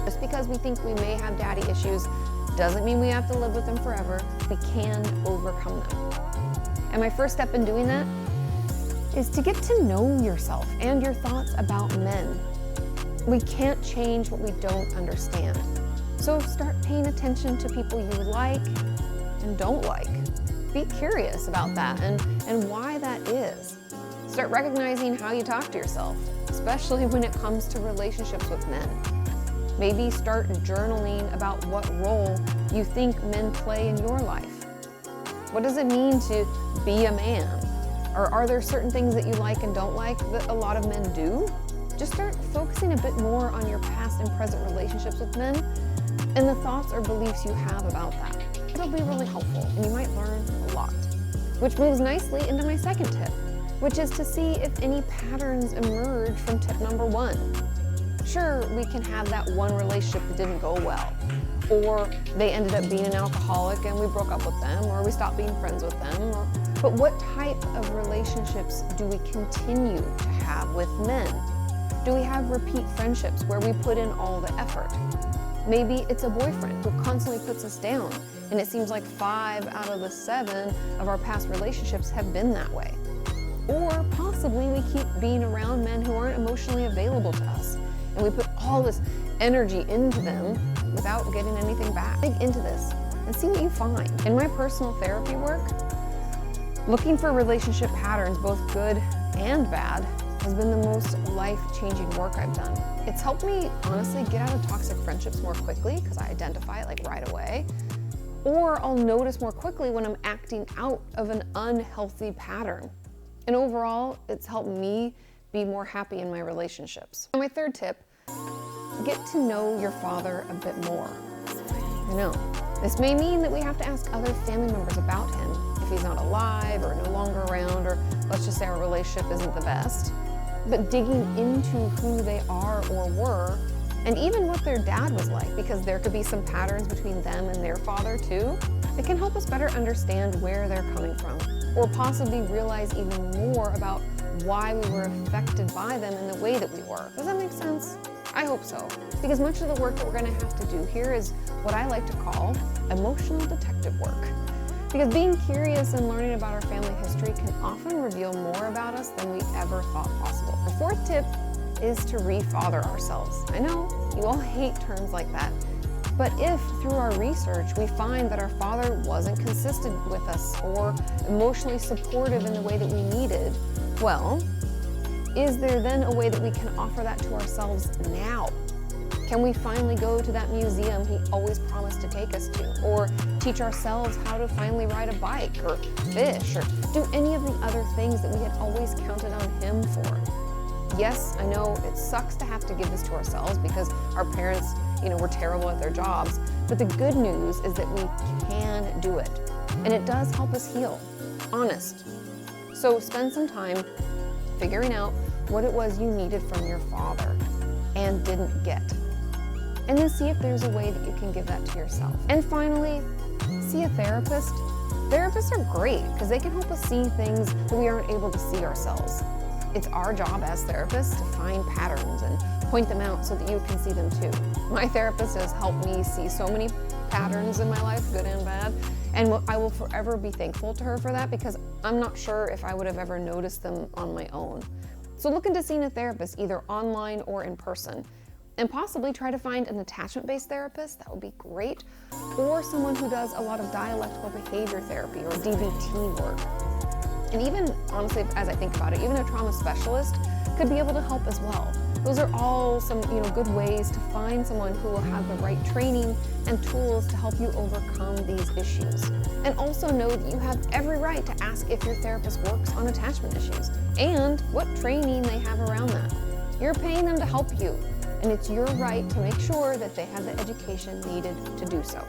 Just because we think we may have daddy issues doesn't mean we have to live with them forever. We can overcome them. And my first step in doing that is to get to know yourself and your thoughts about men. We can't change what we don't understand. So start paying attention to people you like and don't like. Be curious about that and why that is. Start recognizing how you talk to yourself, especially when it comes to relationships with men. Maybe start journaling about what role you think men play in your life. What does it mean to be a man? Or are there certain things that you like and don't like that a lot of men do? Just start focusing a bit more on your past and present relationships with men and the thoughts or beliefs you have about that. It'll be really helpful and you might learn a lot. Which moves nicely into my second tip, which is to see if any patterns emerge from tip number 1. Sure, we can have that one relationship that didn't go well, or they ended up being an alcoholic and we broke up with them, or we stopped being friends with them. But what type of relationships do we continue to have with men? Do we have repeat friendships where we put in all the effort? Maybe it's a boyfriend who constantly puts us down, and it seems like 5 out of the 7 of our past relationships have been that way. Or possibly we keep being around men who aren't emotionally available to us, and we put all this energy into them without getting anything back. Dig into this and see what you find. In my personal therapy work, looking for relationship patterns, both good and bad, has been the most life-changing work I've done. It's helped me honestly get out of toxic friendships more quickly because I identify it like right away. Or I'll notice more quickly when I'm acting out of an unhealthy pattern. And overall, it's helped me be more happy in my relationships. And my third tip, get to know your father a bit more. I know, this may mean that we have to ask other family members about him if he's not alive or no longer around, or let's just say our relationship isn't the best. But digging into who they are or were, and even what their dad was like, because there could be some patterns between them and their father too, it can help us better understand where they're coming from, or possibly realize even more about why we were affected by them in the way that we were. Does that make sense? I hope so, because much of the work that we're going to have to do here is what I like to call emotional detective work. Because being curious and learning about our family history can often reveal more about us than we ever thought possible. The fourth tip is to re-father ourselves. I know, you all hate terms like that, but if through our research we find that our father wasn't consistent with us or emotionally supportive in the way that we needed, well, is there then a way that we can offer that to ourselves now? Can we finally go to that museum he always promised to take us to? Or teach ourselves how to finally ride a bike or fish or do any of the other things that we had always counted on him for? Yes, I know it sucks to have to give this to ourselves because our parents, were terrible at their jobs. But the good news is that we can do it. And it does help us heal. Honest. So spend some time figuring out what it was you needed from your father and didn't get. And then see if there's a way that you can give that to yourself. And finally, see a therapist. Therapists are great because they can help us see things that we aren't able to see ourselves. It's our job as therapists to find patterns and point them out so that you can see them too. My therapist has helped me see so many patterns in my life, good and bad, and I will forever be thankful to her for that because I'm not sure if I would have ever noticed them on my own. So look into seeing a therapist either online or in person, and possibly try to find an attachment-based therapist. That would be great, or someone who does a lot of dialectical behavior therapy or DBT work. And even, honestly, as I think about it, even a trauma specialist could be able to help as well. Those are all some, good ways to find someone who will have the right training and tools to help you overcome these issues. And also know that you have every right to ask if your therapist works on attachment issues and what training they have around that. You're paying them to help you, and it's your right to make sure that they have the education needed to do so.